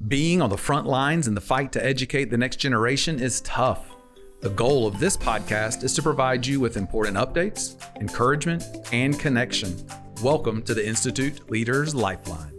Being on the front lines in the fight to educate the next generation is tough. The goal of this podcast is to provide you with important updates, encouragement, and connection. Welcome to the Institute Leaders Lifeline.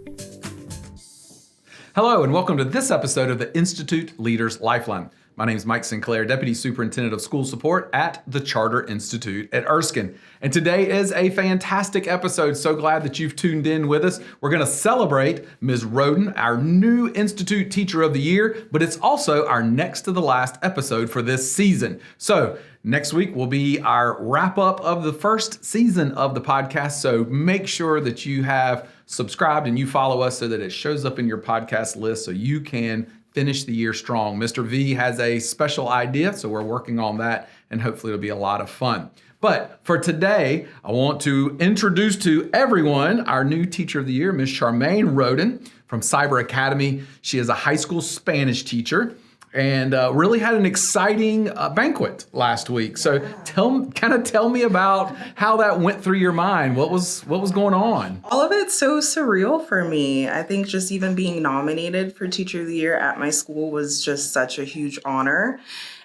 Hello, and welcome to this episode of the Institute Leaders Lifeline. My name is Mike Sinclair, Deputy Superintendent of School Support at the Charter Institute at Erskine. And today is a fantastic episode. So glad that you've tuned in with us. We're going to celebrate Ms. Roaden, our new Institute Teacher of the Year, but it's also our next to the last episode for this season. So next week will be our wrap up of the first season of the podcast. So make sure that you have subscribed and you follow us so that it shows up in your podcast list so you can finish the year strong. Mr. V has a special idea, so we're working on that, and hopefully it'll be a lot of fun. But for today, I want to introduce to everyone our new Teacher of the Year, Ms. Sharmaine Roaden from Cyber Academy. She is a high school Spanish teacher and really had an exciting banquet last week. So tell me about how that went through your mind. What was going on? All of it's so surreal for me. I think just even being nominated for Teacher of the Year at my school was just such a huge honor.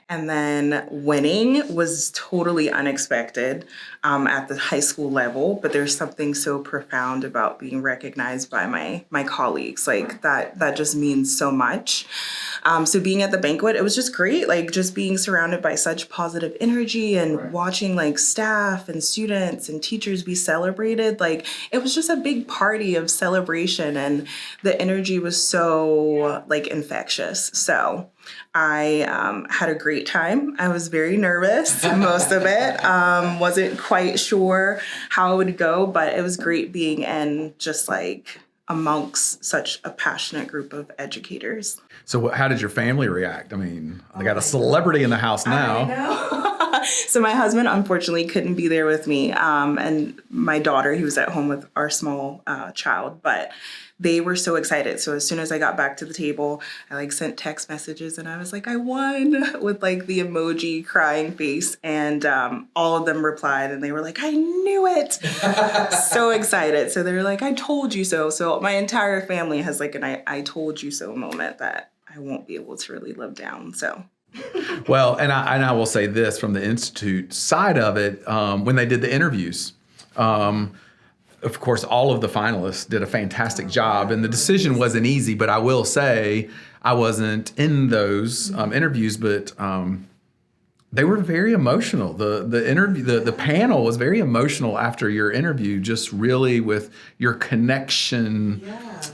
And then winning was totally unexpected at the high school level. But there's something so profound about being recognized by my colleagues. Like that just means so much. So being at the banquet, it was just great. Like just being surrounded by such positive energy and watching like staff and students and teachers be celebrated. Like it was just a big party of celebration, and the energy was so like infectious. So I had a great time. I was very nervous most of it. Wasn't quite sure how it would go, but it was great being in just like amongst such a passionate group of educators. So how did your family react? I mean, they got a celebrity in the house now. I know. So my husband, unfortunately, couldn't be there with me. And my daughter, he was at home with our small child, but they were so excited. So as soon as I got back to the table, I like sent text messages and I was like, I won, with like the emoji crying face. And all of them replied and they were like, I knew it. So excited. So they were like, I told you so. So my entire family has like an I told you so moment that I won't be able to really live down. So. Well, and I will say this from the Institute side of it, when they did the interviews, of course, all of the finalists did a fantastic job, and the decision wasn't easy, but I will say I wasn't in those interviews, but they were very emotional. The panel was very emotional after your interview, just really with your connection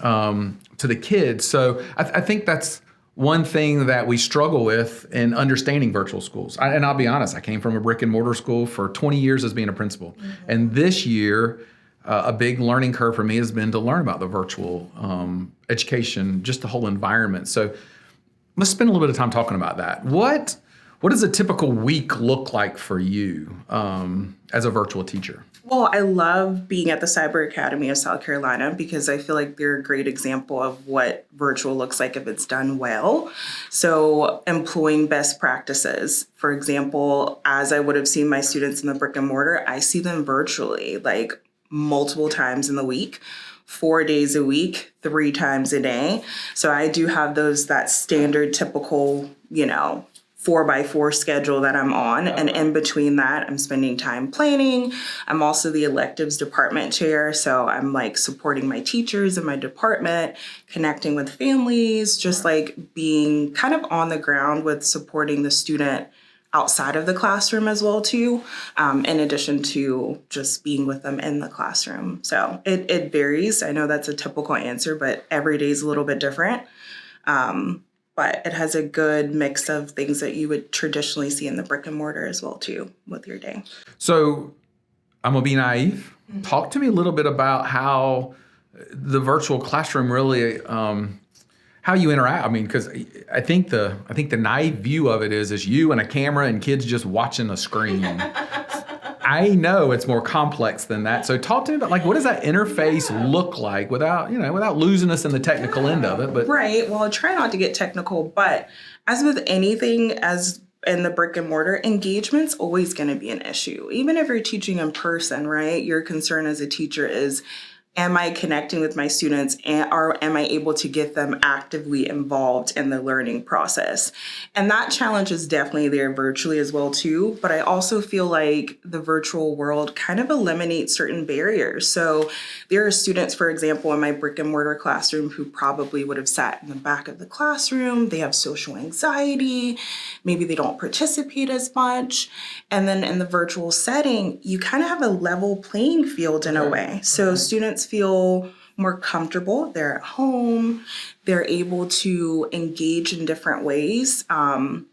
to the kids. So I think that's one thing that we struggle with in understanding virtual schools. And I'll be honest, I came from a brick and mortar school for 20 years as being a principal. Mm-hmm. And this year, a big learning curve for me has been to learn about the virtual education, just the whole environment. So let's spend a little bit of time talking about that. What does a typical week look like for you as a virtual teacher? Well, I love being at the Cyber Academy of South Carolina because I feel like they're a great example of what virtual looks like if it's done well. So employing best practices. For example, as I would have seen my students in the brick and mortar, I see them virtually like multiple times in the week, 4 days a week, 3 times a day. So I do have that standard typical, 4x4 schedule that I'm on. And in between that, I'm spending time planning. I'm also the electives department chair. So I'm like supporting my teachers in my department, connecting with families, just like being kind of on the ground with supporting the student outside of the classroom as well too, in addition to just being with them in the classroom. So it varies. I know that's a typical answer, but every day is a little bit different. But it has a good mix of things that you would traditionally see in the brick and mortar as well too with your day. So I'm gonna be naive. Mm-hmm. Talk to me a little bit about how the virtual classroom really, how you interact. I mean, because I think the naive view of it is you and a camera and kids just watching a screen. I know it's more complex than that. So talk to me about like, what does that interface look like without losing us in the technical end of it? But right. Well, I try not to get technical, but as with anything, as in the brick and mortar, engagement's always going to be an issue. Even if you're teaching in person, right? Your concern as a teacher is am I connecting with my students, or am I able to get them actively involved in the learning process? And that challenge is definitely there virtually as well too, but I also feel like the virtual world kind of eliminates certain barriers. So there are students, for example, in my brick and mortar classroom who probably would have sat in the back of the classroom. They have social anxiety, maybe they don't participate as much. And then in the virtual setting, you kind of have a level playing field in a way. So students feel more comfortable. They're at home. They're able to engage in different ways. And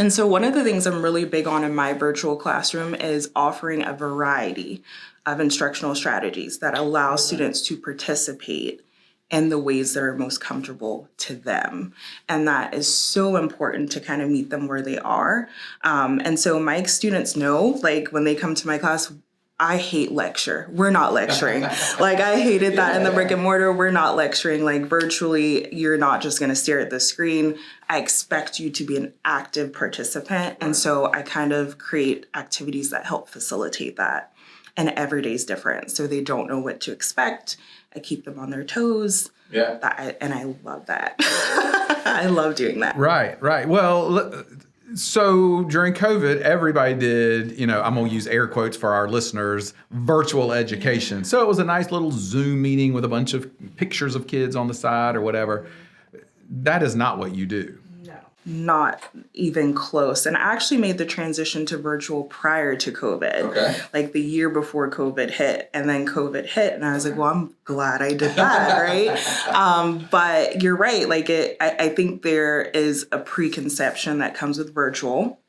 so one of the things I'm really big on in my virtual classroom is offering a variety of instructional strategies that allow students to participate in the ways that are most comfortable to them. And that is so important to kind of meet them where they are. And so my students know, like when they come to my class, I hate lecture. We're not lecturing. Like I hated that in the brick and mortar. We're not lecturing. Like virtually, you're not just going to stare at the screen. I expect you to be an active participant. And so I kind of create activities that help facilitate that. And every day is different. So they don't know what to expect. I keep them on their toes. Yeah. And I love that. I love doing that. Right. Well, so during COVID, everybody did, I'm going to use air quotes for our listeners, virtual education. So it was a nice little Zoom meeting with a bunch of pictures of kids on the side or whatever. That is not what you do. Not even close. And I actually made the transition to virtual prior to COVID, like the year before COVID hit. And then COVID hit, and I was like, well, I'm glad I did that, right? But you're right. Like I think there is a preconception that comes with virtual.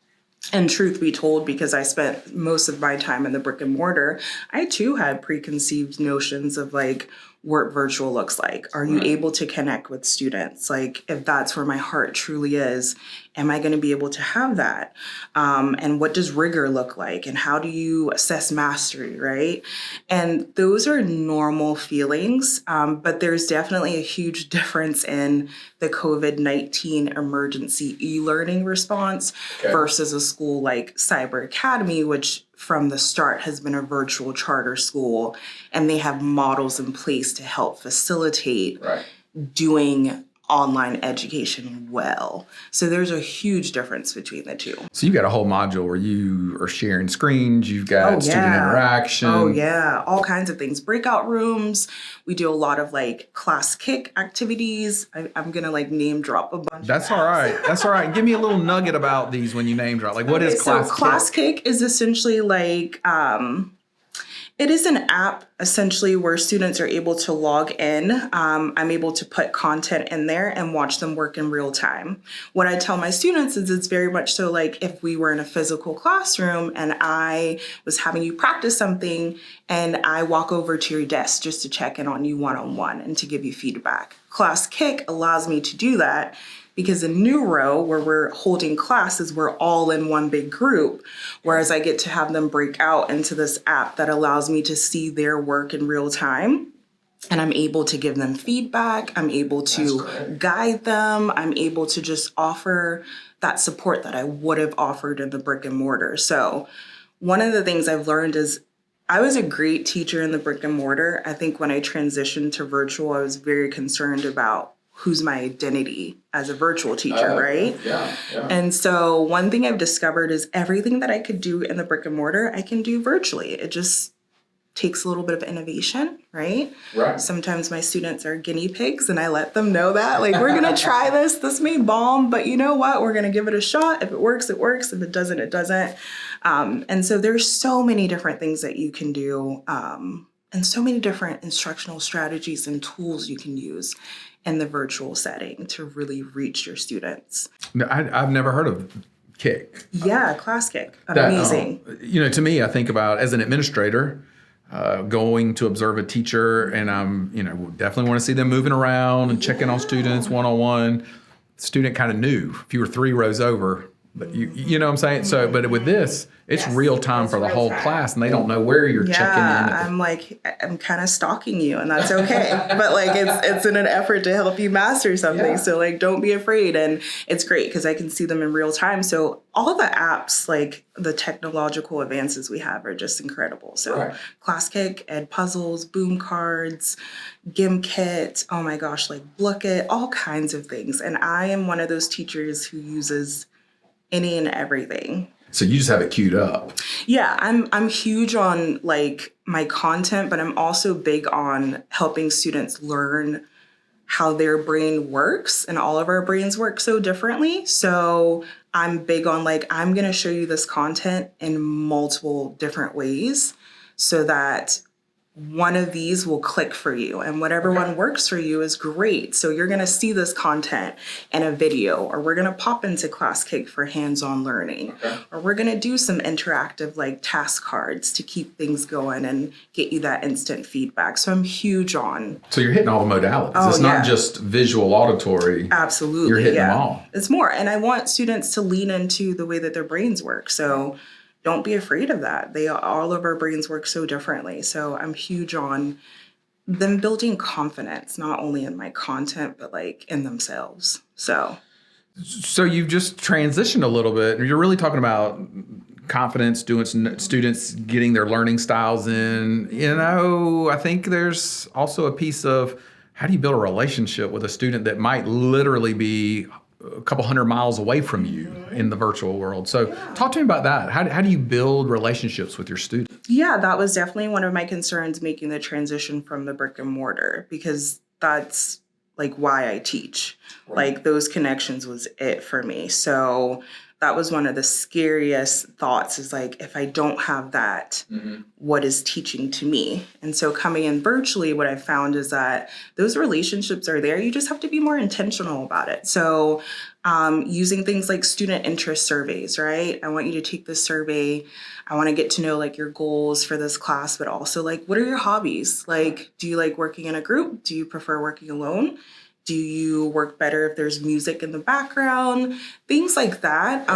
And truth be told, because I spent most of my time in the brick and mortar, I too had preconceived notions of like what virtual looks like. Are you able to connect with students? Like if that's where my heart truly is, am I going to be able to have that? And what does rigor look like? And how do you assess mastery, right? And those are normal feelings, but there's definitely a huge difference in the COVID-19 emergency e-learning response versus a school like Cyber Academy, which from the start has been a virtual charter school, and they have models in place to help facilitate doing online education well. So there's a huge difference between the two. So you've got a whole module where you are sharing screens, you've got student interaction. Oh yeah, all kinds of things. Breakout rooms. We do a lot of like class kick activities. I'm gonna like name drop a bunch. That's all right. That's all right. Give me a little nugget about these when you name drop. Like what is class kick? So class kick is essentially like, it is an app essentially where students are able to log in. I'm able to put content in there and watch them work in real time. What I tell my students is it's very much so like if we were in a physical classroom and I was having you practice something and I walk over to your desk just to check in on you one-on-one and to give you feedback. Class Kick allows me to do that because in Neuro, where we're holding classes, we're all in one big group, whereas I get to have them break out into this app that allows me to see their work in real time. And I'm able to give them feedback. I'm able to guide them. I'm able to just offer that support that I would have offered in the brick and mortar. So one of the things I've learned is I was a great teacher in the brick and mortar. I think when I transitioned to virtual, I was very concerned about who's my identity as a virtual teacher, right? Yeah. And so one thing I've discovered is everything that I could do in the brick and mortar, I can do virtually. It just takes a little bit of innovation, right? Sometimes my students are guinea pigs and I let them know that, like, we're gonna try this. This may bomb, but you know what? We're gonna give it a shot. If it works, it works. If it doesn't, it doesn't. And so there's so many different things that you can do and so many different instructional strategies and tools you can use in the virtual setting to really reach your students. No, I've never heard of Kick. Yeah, Class Kick. Amazing. To me, I think about as an administrator, going to observe a teacher, and I'm, definitely want to see them moving around and checking on students one-on-one. The student kind of knew if you were 3 rows over, But you know what I'm saying? So, but with this, it's Yes, real time it's for the real whole time. class, and they don't know where you're checking in. I'm kind of stalking you, and that's okay. But like, it's in an effort to help you master something. Yeah. So like, don't be afraid. And it's great because I can see them in real time. So all the apps, like the technological advances we have, are just incredible. So Right. ClassKick, Ed Puzzles, Boom Cards, GimKit, oh my gosh, like Blookit, all kinds of things. And I am one of those teachers who uses any and everything. So you just have it queued up. Yeah, I'm huge on like my content, but I'm also big on helping students learn how their brain works, and all of our brains work so differently. So I'm big on like, I'm going to show you this content in multiple different ways so that one of these will click for you, and whatever one works for you is great. So you're going to see this content in a video, or we're going to pop into ClassKick for hands-on learning, or we're going to do some interactive like task cards to keep things going and get you that instant feedback. So I'm huge on. So you're hitting all the modalities. It's not just visual, auditory. Absolutely. You're hitting them all. It's more. And I want students to lean into the way that their brains work. So don't be afraid of that. All of our brains work so differently. So I'm huge on them building confidence, not only in my content, but like in themselves. So you've just transitioned a little bit. You're really talking about confidence, doing students getting their learning styles in. You know, I think there's also a piece of how do you build a relationship with a student that might literally be a couple hundred miles away from you in the virtual world. So talk to me about that. How do you build relationships with your students? Yeah, that was definitely one of my concerns making the transition from the brick and mortar, because that's like why I teach. Right. Like those connections was it for me. So that was one of the scariest thoughts, is like, if I don't have that, what is teaching to me? And so coming in virtually, what I found is that those relationships are there. You just have to be more intentional about it. So using things like student interest surveys, right? I want you to take this survey. I want to get to know like your goals for this class, but also like, what are your hobbies? Like, do you like working in a group? Do you prefer working alone? Do you work better if there's music in the background? Things like that.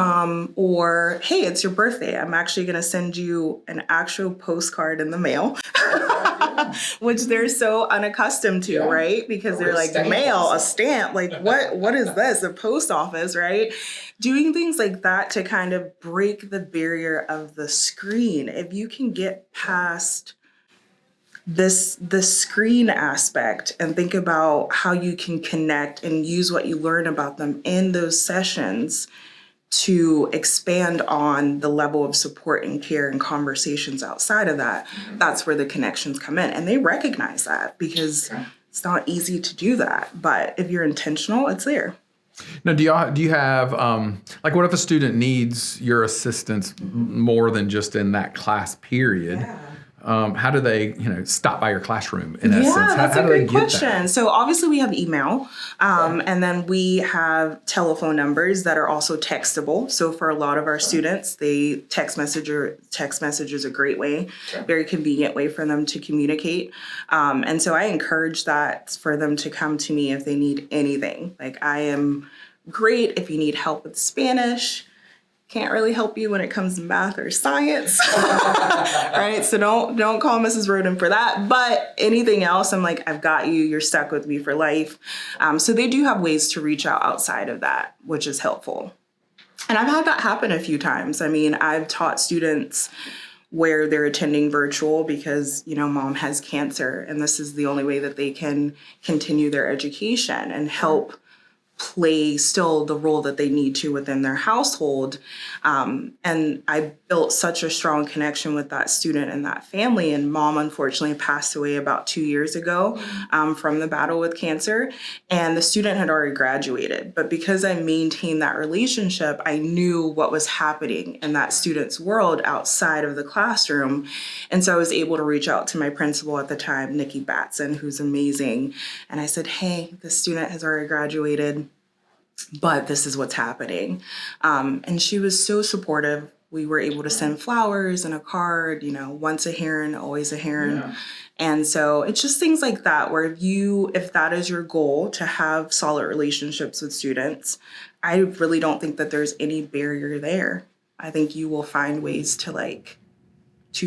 Or, hey, it's your birthday. I'm actually going to send you an actual postcard in the mail, which they're so unaccustomed to, right? Because they're like, mail, a stamp, like what is this? A post office, right? Doing things like that to kind of break the barrier of the screen. If you can get past the screen aspect and think about how you can connect and use what you learn about them in those sessions to expand on the level of support and care and conversations outside of that, that's where the connections come in. And they recognize that, because it's not easy to do that. But if you're intentional, it's there. Now, do you have like, what if a student needs your assistance more than just in that class period? Yeah. How do they, stop by your classroom in essence? That's how a do they great get question. that? So obviously we have email, and then we have telephone numbers that are also textable. So for a lot of our students, text message is a great way, very convenient way for them to communicate. And so I encourage that for them to come to me if they need anything. Like, I am great if you need help with Spanish. Can't really help you when it comes to math or science, right? So don't call Mrs. Roaden for that. But anything else, I'm like, I've got you. You're stuck with me for life. So they do have ways to reach out outside of that, which is helpful. And I've had that happen a few times. I mean, I've taught students where they're attending virtual because, mom has cancer, and this is the only way that they can continue their education and help play still the role that they need to within their household. And I built such a strong connection with that student and that family. And mom, unfortunately, passed away about 2 years ago from the battle with cancer. And the student had already graduated. But because I maintained that relationship, I knew what was happening in that student's world outside of the classroom. And so I was able to reach out to my principal at the time, Nikki Batson, who's amazing. And I said, hey, the student has already graduated, but this is what's happening. And she was so supportive, we were able to send flowers and a card, once a heron, always a heron. Yeah. And so it's just things like that where if that is your goal, to have solid relationships with students, I really don't think that there's any barrier there. I think you will find ways to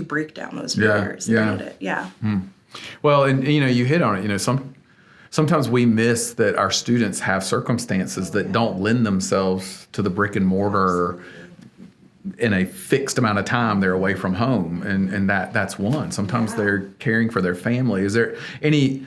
break down those barriers. Yeah. Well, and you hit on it. Sometimes we miss that our students have circumstances that don't lend themselves to the brick and mortar. In a fixed amount of time they're away from home, and that's one. Sometimes they're caring for their family. Is there any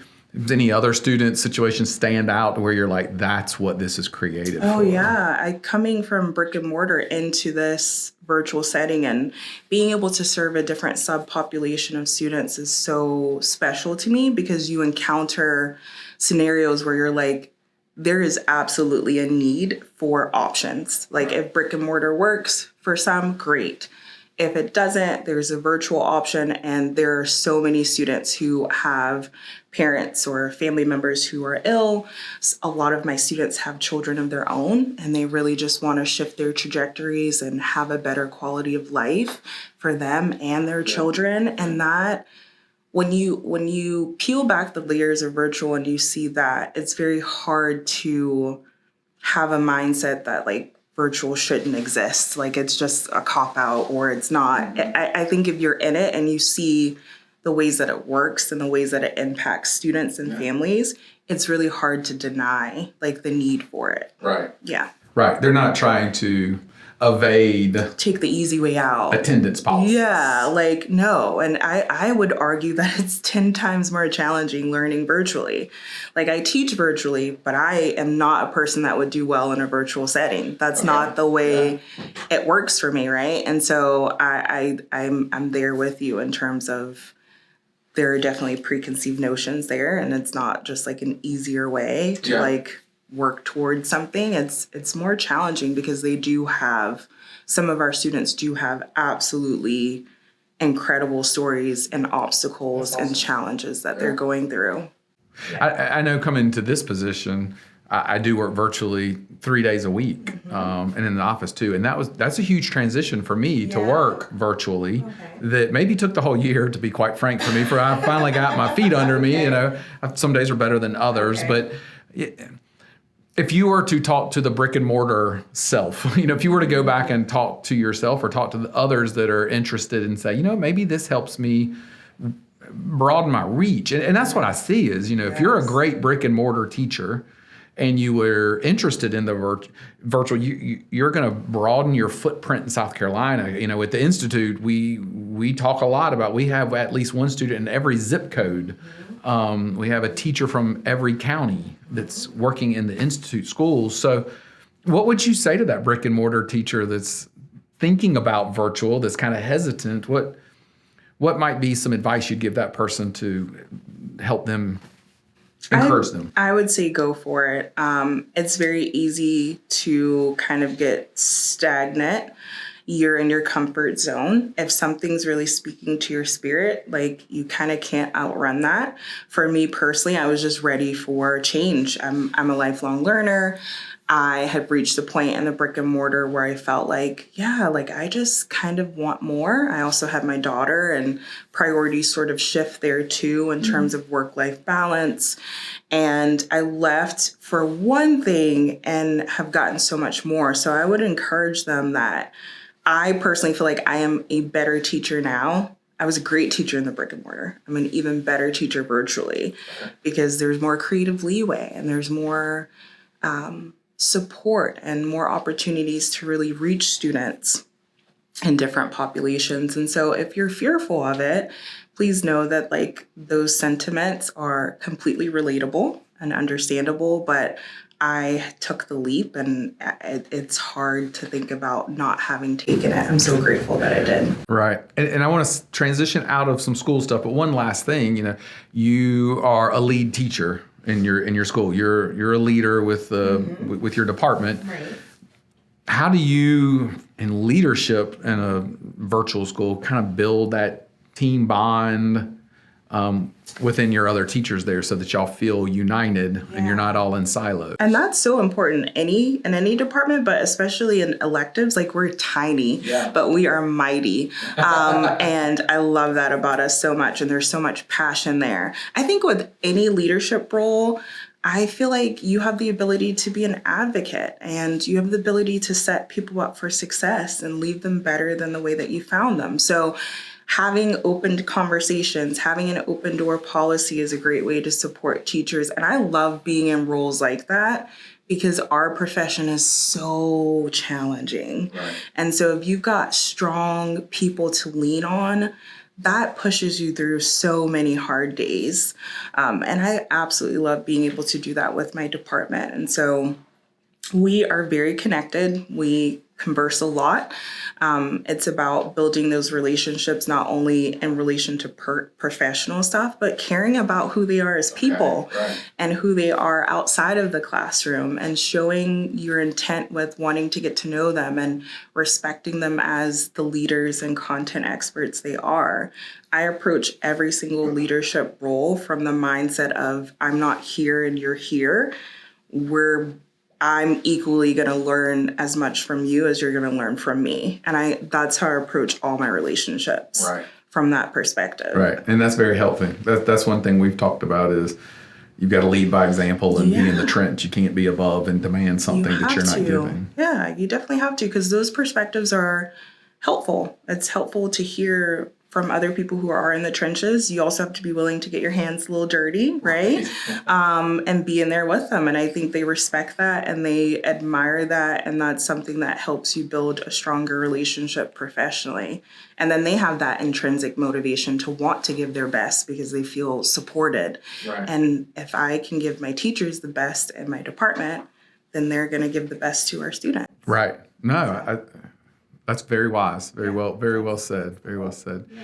other student situations stand out where you're like, that's what this is created for? Yeah. Coming from brick and mortar into this virtual setting and being able to serve a different subpopulation of students is so special to me, because you encounter scenarios where you're like, there is absolutely a need for options. Like, if brick and mortar works for some, great. If it doesn't, there's a virtual option. And there are so many students who have parents or family members who are ill. A lot of my students have children of their own, and they really just want to shift their trajectories and have a better quality of life for them and their children. And that, when you peel back the layers of virtual and you see that, it's very hard to have a mindset that virtual shouldn't exist. It's just a cop-out, or it's not. I think if you're in it and you see the ways that it works and the ways that it impacts students and families, it's really hard to deny the need for it. Right. Yeah. Right. They're not trying to take the easy way out. Attendance policy. Yeah, no. And I would argue that it's 10 times more challenging learning virtually. I teach virtually, but I am not a person that would do well in a virtual setting. That's not the way it works for me, right? And so I'm there with you in terms of, there are definitely preconceived notions there, and it's not just an easier way to work towards something. It's more challenging because some of our students do have absolutely incredible stories and obstacles and challenges that they're going through. I know coming to this position, I do work virtually 3 days a week, and in the office too. And that's a huge transition for me to work virtually. That maybe took the whole year, to be quite frank, for me. I finally got my feet under me. Some days are better than others, but if you were to talk to the brick and mortar self, if you were to go back and talk to yourself or talk to the others that are interested and say, maybe this helps me broaden my reach. And that's what I see is, if you're a great brick and mortar teacher and you were interested in the virtual, you're going to broaden your footprint in South Carolina. At the Institute, we talk a lot about, we have at least one student in every zip code. We have a teacher from every county that's working in the Institute schools. So what would you say to that brick and mortar teacher that's thinking about virtual, that's kind of hesitant? What might be some advice you'd give that person to help them, encourage them? I would say go for it. It's very easy to kind of get stagnant. You're in your comfort zone. If something's really speaking to your spirit, you kind of can't outrun that. For me personally, I was just ready for change. I'm a lifelong learner. I had reached the point in the brick and mortar where I felt I just kind of want more. I also had my daughter, and priorities sort of shift there too in terms of work-life balance. And I left for one thing and have gotten so much more. So I would encourage them that I personally feel like I am a better teacher now. I was a great teacher in the brick and mortar. I'm an even better teacher virtually, because there's more creative leeway and there's more support and more opportunities to really reach students in different populations. And so if you're fearful of it, please know that those sentiments are completely relatable and understandable, but I took the leap, and it's hard to think about not having taken it. I'm so grateful that I did. Right. And I want to transition out of some school stuff, but one last thing, you are a lead teacher in your school. You're a leader with with your department. Right. How do you, in leadership in a virtual school, kind of build that team bond, within your other teachers there so that y'all feel united and you're not all in silos. And that's so important in any department, but especially in electives. Like, we're tiny, but we are mighty. And I love that about us so much. And there's so much passion there. I think with any leadership role, I feel like you have the ability to be an advocate, and you have the ability to set people up for success and leave them better than the way that you found them. So having open conversations, having an open door policy is a great way to support teachers. And I love being in roles like that because our profession is so challenging. Right. And so if you've got strong people to lean on, that pushes you through so many hard days. And I absolutely love being able to do that with my department. And so we are very connected. We converse a lot. It's about building those relationships, not only in relation to professional stuff, but caring about who they are as people and who they are outside of the classroom, and showing your intent with wanting to get to know them and respecting them as the leaders and content experts they are. I approach every single leadership role from the mindset of, I'm not here and you're here. I'm equally going to learn as much from you as you're going to learn from me. And that's how I approach all my relationships from that perspective. Right. And that's very healthy. That's one thing we've talked about is you've got to lead by example and be in the trench. You can't be above and demand something that you're not giving. Yeah, you definitely have to, because those perspectives are helpful. It's helpful to hear from other people who are in the trenches. You also have to be willing to get your hands a little dirty, right? And be in there with them. And I think they respect that and they admire that. And that's something that helps you build a stronger relationship professionally. And then they have that intrinsic motivation to want to give their best because they feel supported. Right. And if I can give my teachers the best in my department, then they're going to give the best to our students. Right. No, that's very wise. Very well said. Very well said. Yeah.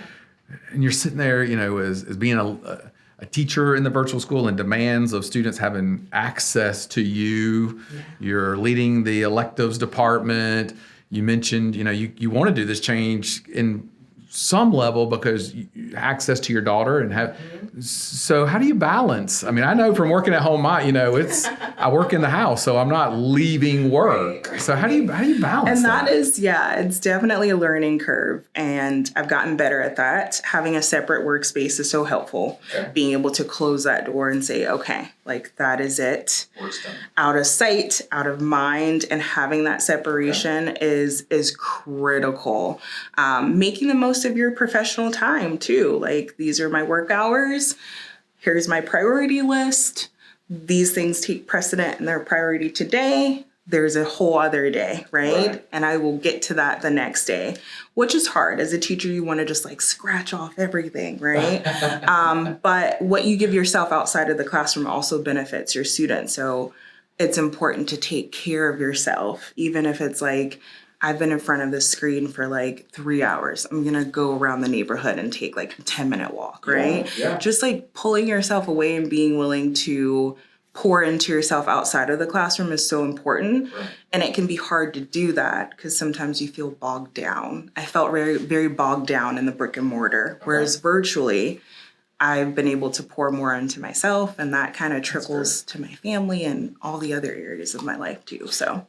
And you're sitting there, as being a teacher in the virtual school and demands of students having access to you. Yeah. You're leading the electives department. You mentioned, you want to do this change in some level because access to your daughter and have. So how do you balance? I mean, I know from working at home, I work in the house, so I'm not leaving work. Right. So how do you balance and that? And that is, it's definitely a learning curve, and I've gotten better at that. Having a separate workspace is so helpful. Okay. Being able to close that door and say, okay, like that is it. Work's done. Out of sight, out of mind, and having that separation is critical. Making the most of your professional time too. Like, these are my work hours. Here's my priority list. These things take precedent and they're priority today. There's a whole other day, right? And I will get to that the next day, which is hard. As a teacher, you want to just scratch off everything, right? But what you give yourself outside of the classroom also benefits your students. So it's important to take care of yourself, even if it's I've been in front of this screen for 3 hours. I'm going to go around the neighborhood and take a 10-minute walk, right? Yeah. Just pulling yourself away and being willing to pour into yourself outside of the classroom is so important. Right. And it can be hard to do that because sometimes you feel bogged down. I felt very, very bogged down in the brick and mortar, whereas virtually I've been able to pour more into myself, and that kind of trickles to my family and all the other areas of my life too. So.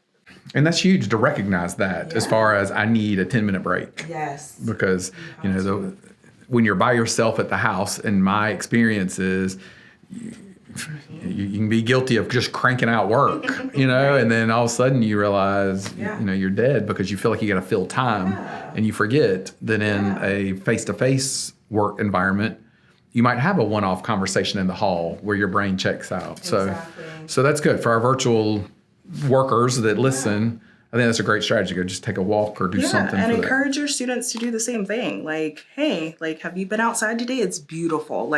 And that's huge to recognize that as far as I need a 10-minute break. Yes. Because, when you're by yourself at the house, and my experience is you can be guilty of just cranking out work, and then all of a sudden you realize, you're dead because you feel like you got to fill time and you forget that in a face-to-face work environment, you might have a one-off conversation in the hall where your brain checks out. Exactly. So that's good for our virtual workers that listen. I think that's a great strategy. Go just take a walk or do something. And encourage your students to do the same thing. Hey, have you been outside today? It's beautiful.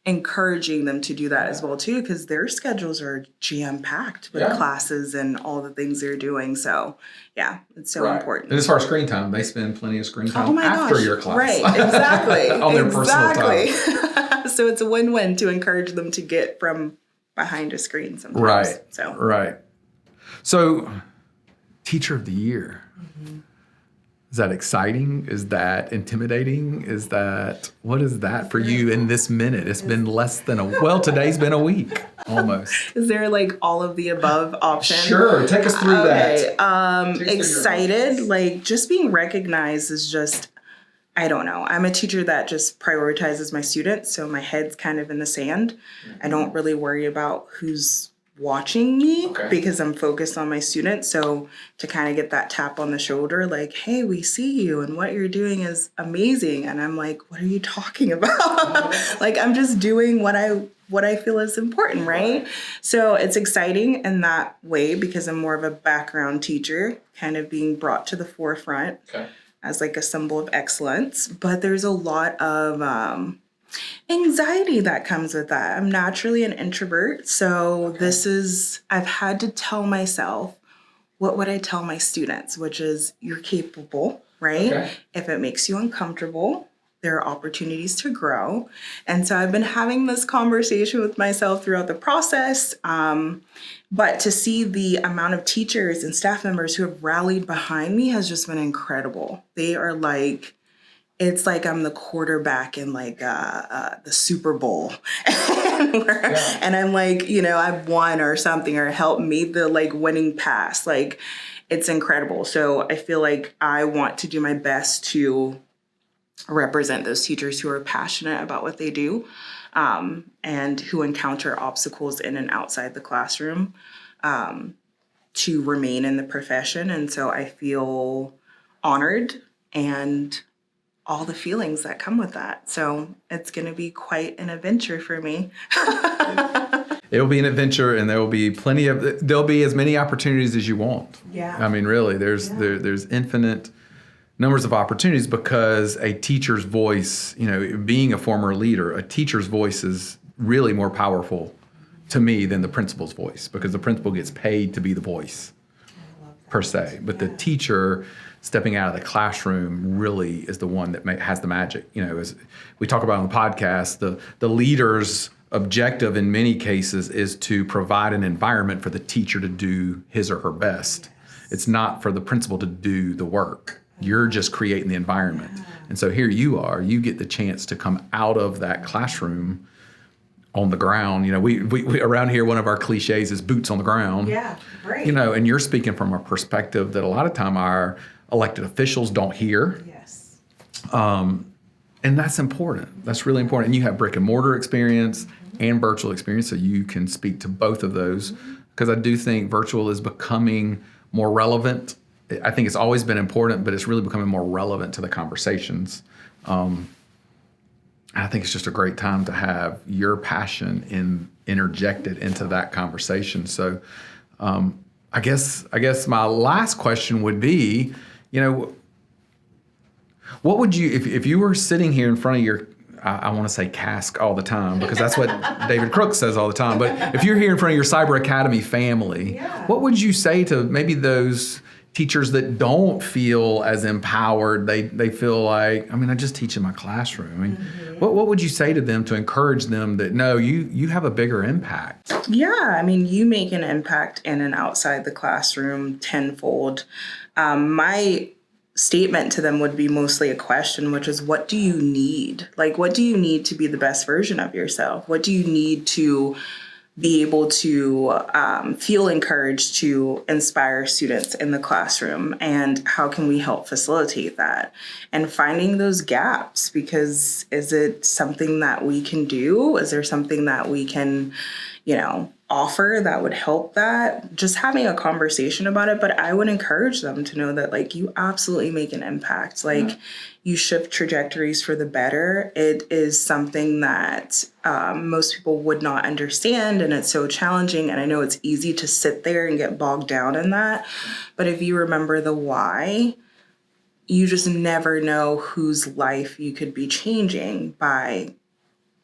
Encouraging them to do that as well too, because their schedules are jam-packed with classes and all the things they're doing. So it's so important. And as far as screen time, they spend plenty of screen time after your class. Right, exactly. On their personal time. So it's a win-win to encourage them to get from behind a screen sometimes. Right. So, Teacher of the Year. Mm-hmm. Is that exciting? Is that intimidating? What is that for you in this minute? It's been less than today's been a week almost. Is there like all of the above option? Sure, take us through that. Excited, like just being recognized is just, I don't know. I'm a teacher that just prioritizes my students, so my head's kind of in the sand. I don't really worry about who's watching me because I'm focused on my students. So to kind of get that tap on the shoulder, like, hey, we see you and what you're doing is amazing. And I'm like, what are you talking about? Like, I'm just doing what I feel is important, right? So it's exciting in that way because I'm more of a background teacher, kind of being brought to the forefront as like a symbol of excellence. But there's a lot of anxiety that comes with that. I'm naturally an introvert. So I've had to tell myself, what would I tell my students? Which is, you're capable, right? Okay. If it makes you uncomfortable, there are opportunities to grow. And so I've been having this conversation with myself throughout the process. But to see the amount of teachers and staff members who have rallied behind me has just been incredible. They are like, it's like I'm the quarterback in like the Super Bowl. And I'm like, I've won or something, or helped made the like winning pass. Like, it's incredible. So I feel like I want to do my best to represent those teachers who are passionate about what they do, and who encounter obstacles in and outside the classroom, to remain in the profession. And so I feel honored and all the feelings that come with that. So it's going to be quite an adventure for me. It'll be an adventure, and there'll be as many opportunities as you want. Yeah. I mean, really, there's infinite numbers of opportunities, because a teacher's voice, being a former leader, a teacher's voice is really more powerful to me than the principal's voice, because the principal gets paid to be the voice per se. But the teacher stepping out of the classroom really is the one that has the magic. As we talk about on the podcast, the leader's objective in many cases is to provide an environment for the teacher to do his or her best. It's not for the principal to do the work. You're just creating the environment. And so here you get the chance to come out of that classroom on the ground. We around here, one of our cliches is boots on the ground. Yeah, right. And you're speaking from a perspective that a lot of time our elected officials don't hear. Yes. And that's important. That's really important. And you have brick and mortar experience and virtual experience, so you can speak to both of those. Because I do think virtual is becoming more relevant. I think it's always been important, but it's really becoming more relevant to the conversations. I think it's just a great time to have your passion interjected into that conversation. So I guess my last question would be, what would you, if you were sitting here in front of your, I want to say cask all the time, because that's what David Crook says all the time. But if you're here in front of your Cyber Academy family, what would you say to maybe those teachers that don't feel as empowered? They feel like, I just teach in my classroom. What would you say to them to encourage them that, no, you have a bigger impact? Yeah, you make an impact in and outside the classroom tenfold. My statement to them would be mostly a question, which is, what do you need? Like, what do you need to be the best version of yourself? What do you need to be able to feel encouraged to inspire students in the classroom? And how can we help facilitate that? And finding those gaps, because is it something that we can do? Is there something that we can, offer that would help that? Just having a conversation about it. But I would encourage them to know that, like, you absolutely make an impact. Like, you shift trajectories for the better. It is something that most people would not understand, and it's so challenging. And I know it's easy to sit there and get bogged down in that. But if you remember the why, you just never know whose life you could be changing by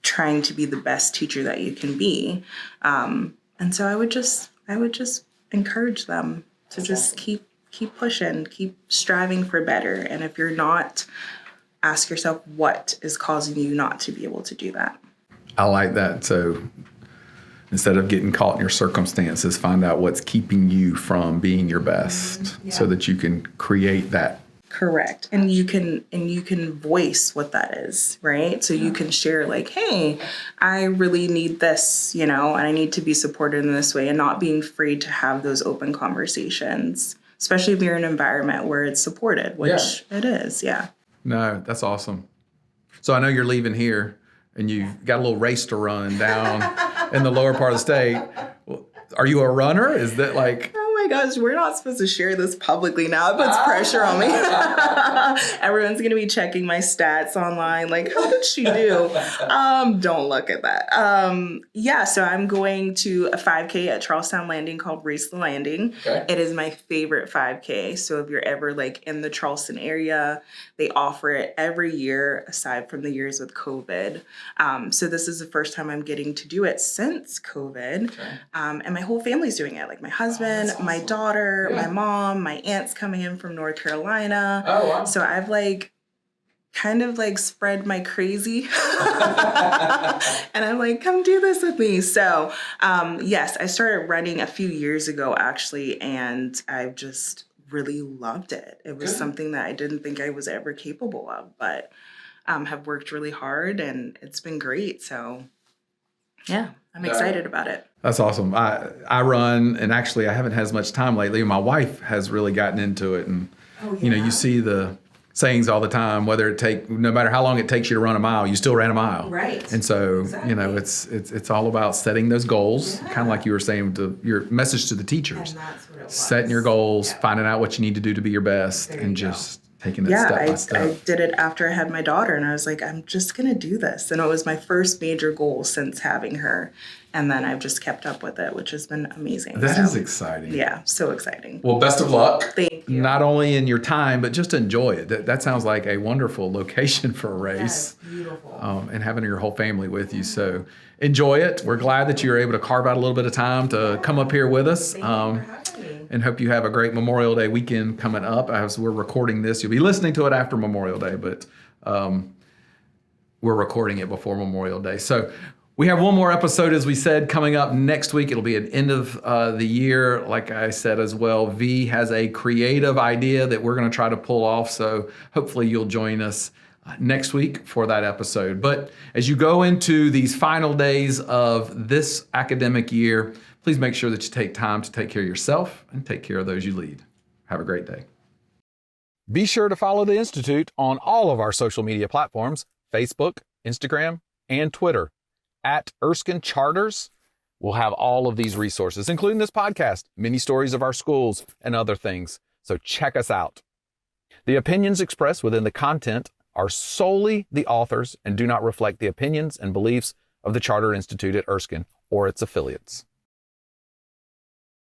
trying to be the best teacher that you can be. And so I would just encourage them to just keep pushing, keep striving for better. And if you're not, ask yourself, what is causing you not to be able to do that? I like that. So instead of getting caught in your circumstances, find out what's keeping you from being your best, so that you can create that Correct. And you can voice what that is, right? So you can share like, hey, I really need this, and I need to be supported in this way, and not being afraid to have those open conversations, especially if you're in an environment where it's supported, which it is. Yeah. No, that's awesome. So I know you're leaving here and you've got a little race to run down in the lower part of the state. Are you a runner? Is that like... Oh my gosh, we're not supposed to share this publicly now. It puts pressure on me. Everyone's going to be checking my stats online. Like, how did she do? Don't look at that. So I'm going to a 5K at Charlestown Landing called Race the Landing. Okay. It is my favorite 5K. So if you're ever like in the Charleston area, they offer it every year aside from the years with COVID. So this is the first time I'm getting to do it since COVID. Okay. And my whole family's doing it. Like my husband, my daughter, my mom, my aunt's coming in from North Carolina. Oh, wow. So I've kind of spread my crazy and I'm like, come do this with me. So yes, I started running a few years ago actually, and I've just really loved it. It was something that I didn't think I was ever capable of, but have worked really hard, and it's been great. So yeah, I'm excited about it. That's awesome. I run, and actually I haven't had as much time lately. My wife has really gotten into it, and you see the sayings all the time, no matter how long it takes you to run a mile, you still ran a mile. Right. And so, it's all about setting those goals, kind of like you were saying to your message to the teachers. And that's what it was. Setting your goals, finding out what you need to do to be your best, and just taking it step by step. I did it after I had my daughter, and I was like, I'm just going to do this. And it was my first major goal since having her. And then I've just kept up with it, which has been amazing. This is exciting. Yeah, so exciting. Well, best of luck. Thank you. Not only in your time, but just enjoy it. That sounds like a wonderful location for a race. Yes, beautiful. And having your whole family with you. So enjoy it. We're glad that you were able to carve out a little bit of time to come up here with us. Thank you for having me. And hope you have a great Memorial Day weekend coming up. As we're recording this, you'll be listening to it after Memorial Day, but we're recording it before Memorial Day. So we have one more episode, as we said, coming up next week. It'll be an end of the year. Like I said as well, V has a creative idea that we're going to try to pull off. So hopefully you'll join us next week for that episode. But as you go into these final days of this academic year, please make sure that you take time to take care of yourself and take care of those you lead. Have a great day. Be sure to follow the Institute on all of our social media platforms, Facebook, Instagram, and Twitter. At Erskine Charters, we'll have all of these resources, including this podcast, mini stories of our schools, and other things. So check us out. The opinions expressed within the content are solely the authors and do not reflect the opinions and beliefs of the Charter Institute at Erskine or its affiliates.